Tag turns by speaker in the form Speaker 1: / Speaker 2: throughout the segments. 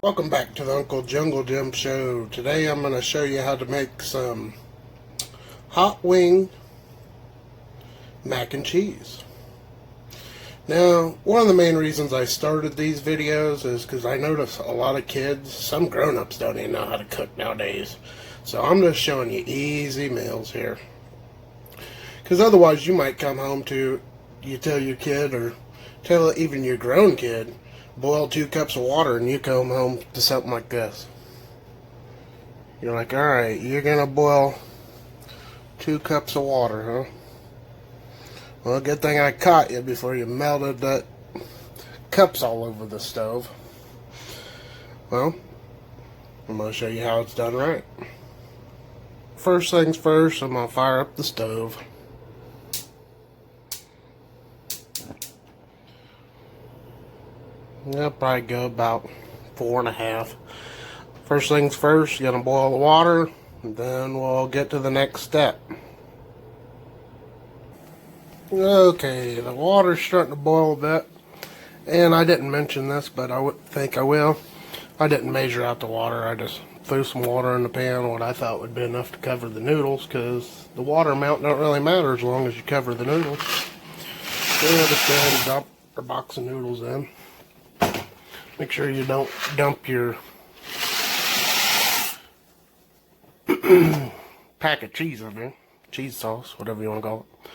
Speaker 1: Welcome back to the Uncle Jungle Jim Show. Today I'm going to show you how to make some hot wing mac and cheese. Now, one of the main reasons I started these videos is because I notice a lot of kids, some grown-ups don't even know how to cook nowadays. So I'm just showing you easy meals here. Because otherwise you might come home to, you tell your kid or tell even your grown kid, boil 2 cups of water and you come home to something like this. You're like, alright, you're going to boil 2 cups of water, huh? Well, good thing I caught you before you melted the cups all over the stove. Well, I'm going to show you how it's done right. First things first, I'm going to fire up the stove. I'll probably go about 4.5. First things first, you're going to boil the water, and then we'll get to the next step. Okay, the water's starting to boil a bit, and I didn't mention this, but I think I will. I didn't measure out the water. I just threw some water in the pan, what I thought would be enough to cover the noodles, because the water amount don't really matter as long as you cover the noodles. Then just go ahead and dump our box of noodles in. Make sure you don't dump your pack of cheese in there. Cheese sauce, whatever you want to call it.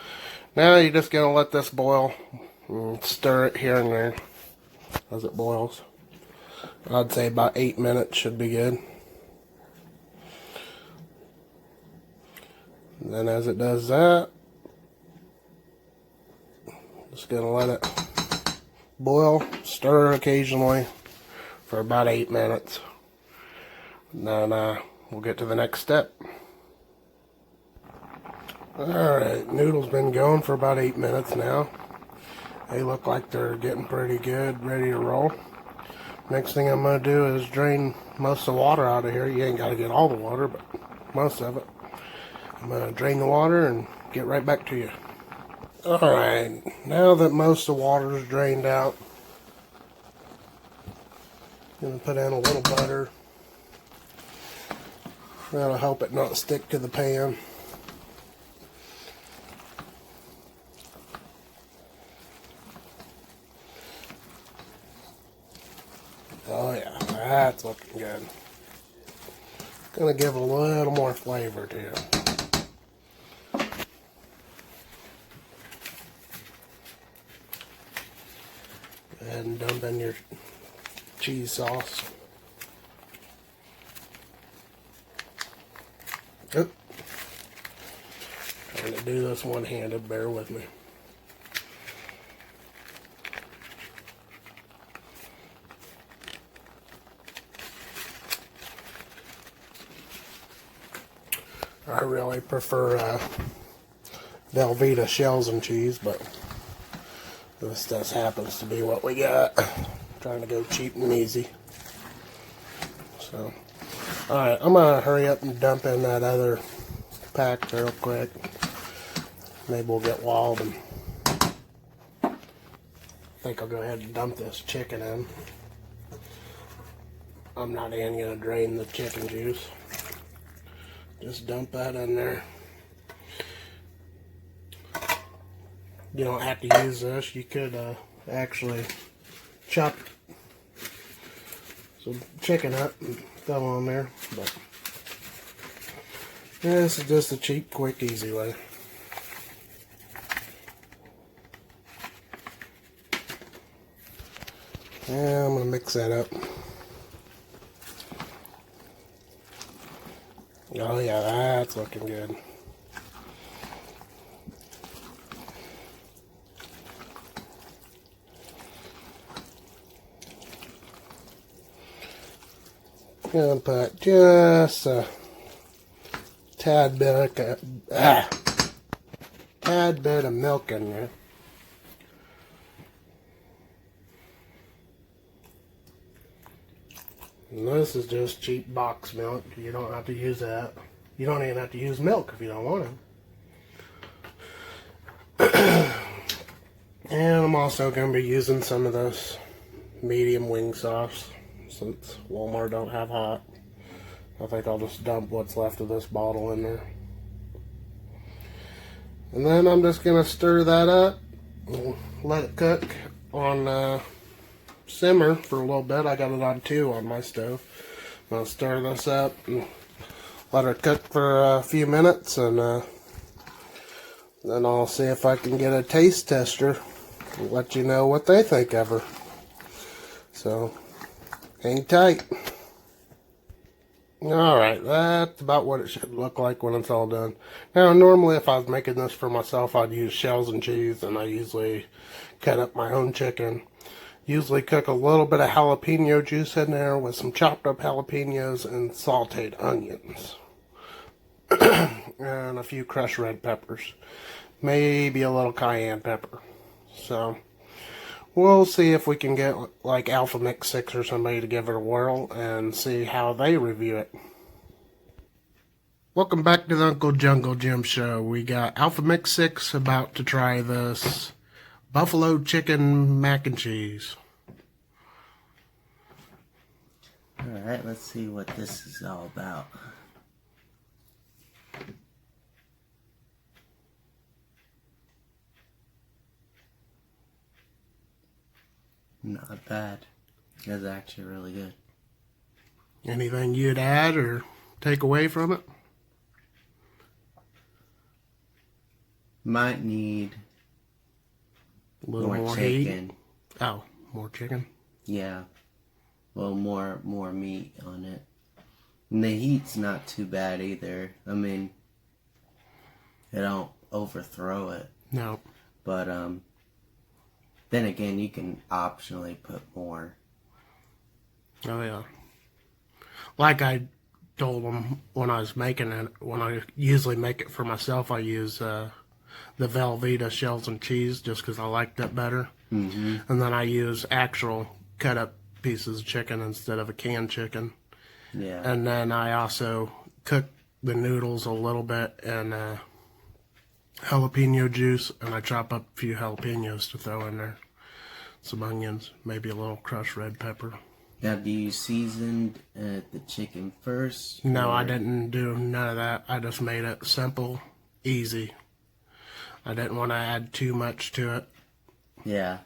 Speaker 1: Now you're just going to let this boil and stir it here and there as it boils. I'd say about 8 minutes should be good. And then as it does that, just going to let it boil, stir occasionally for about 8 minutes. And then we'll get to the next step. Alright, noodles been going for about 8 minutes now. They look like they're getting pretty good, ready to roll. Next thing I'm going to do is drain most of the water out of here. You ain't got to get all the water, but most of it. I'm going to drain the water and get right back to you. Alright, now that most of the water is drained out, I'm going to put in a little butter. That'll help it not stick to the pan. Oh yeah, that's looking good. Gonna give a little more flavor to it. Go ahead and dump in your cheese sauce. Oop. Trying to do this one-handed, bear with me. I really prefer Velveeta shells and cheese, but this just happens to be what we got. Trying to go cheap and easy. So, alright, I'm going to hurry up and dump in that other pack real quick. Maybe we'll get wild, and I think I'll go ahead and dump this chicken in. I'm not even going to drain the chicken juice. Just dump that in there. You don't have to use this. You could actually chop some chicken up and throw on there. But this is just a cheap, quick, easy way. And I'm going to mix that up. Oh yeah, that's looking good. Gonna put just a tad bit of milk in there. And this is just cheap box milk. You don't have to use that. You don't even have to use milk if you don't want to. And I'm also going to be using some of this medium wing sauce. since Walmart don't have hot. I think I'll just dump what's left of this bottle in there. And then I'm just going to stir that up, let it cook on simmer for a little bit. I got it on 2 on my stove. I'm going to stir this up and let her cook for a few minutes, and then I'll see if I can get a taste tester and let you know what they think of her. So, hang tight. Alright, that's about what it should look like when it's all done. Now, normally if I was making this for myself, I'd use shells and cheese, and I usually cut up my own chicken. Usually cook a little bit of jalapeno juice in there with some chopped up jalapenos and sauteed onions. And a few crushed red peppers. Maybe a little cayenne pepper. So, we'll see if we can get like Alpha Mix 6 or somebody to give it a whirl and see how they review it. Welcome back to the Uncle Jungle Jim Show. We got Alpha Mix 6 about to try this buffalo chicken mac and cheese.
Speaker 2: Alright, let's see what this is all about. Not bad. It's actually really good.
Speaker 1: Anything you'd add or take away from it?
Speaker 2: Might need
Speaker 1: A little more
Speaker 2: chicken.
Speaker 1: heat. Oh, more chicken.
Speaker 2: Yeah. A little more meat on it. And the heat's not too bad either. I mean, it don't overthrow it.
Speaker 1: No.
Speaker 2: But then again, you can optionally put more.
Speaker 1: Oh yeah. Like I told them when I was making it, when I usually make it for myself, I use the Velveeta shells and cheese just because I liked it better.
Speaker 2: Mm-hmm.
Speaker 1: And then I use actual cut up pieces of chicken instead of a canned chicken.
Speaker 2: Yeah.
Speaker 1: And then I also cook the noodles a little bit in jalapeno juice, and I chop up a few jalapenos to throw in there. Some onions, maybe a little crushed red pepper.
Speaker 2: Now, do you season the chicken first?
Speaker 1: No,
Speaker 2: or?
Speaker 1: I didn't do none of that. I just made it simple, easy. I didn't want to add too much to it.
Speaker 2: Yeah.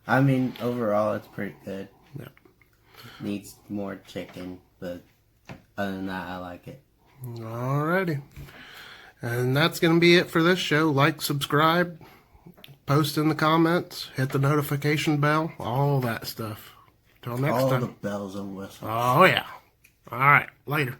Speaker 2: I mean, overall, it's pretty good.
Speaker 1: Yeah.
Speaker 2: Needs more chicken, but other than that, I like it.
Speaker 1: Alrighty. And that's going to be it for this show. Like, subscribe, post in the comments, hit the notification bell, all that stuff. Till next
Speaker 2: all
Speaker 1: time.
Speaker 2: the bells and whistles.
Speaker 1: Oh, yeah. All right. Later.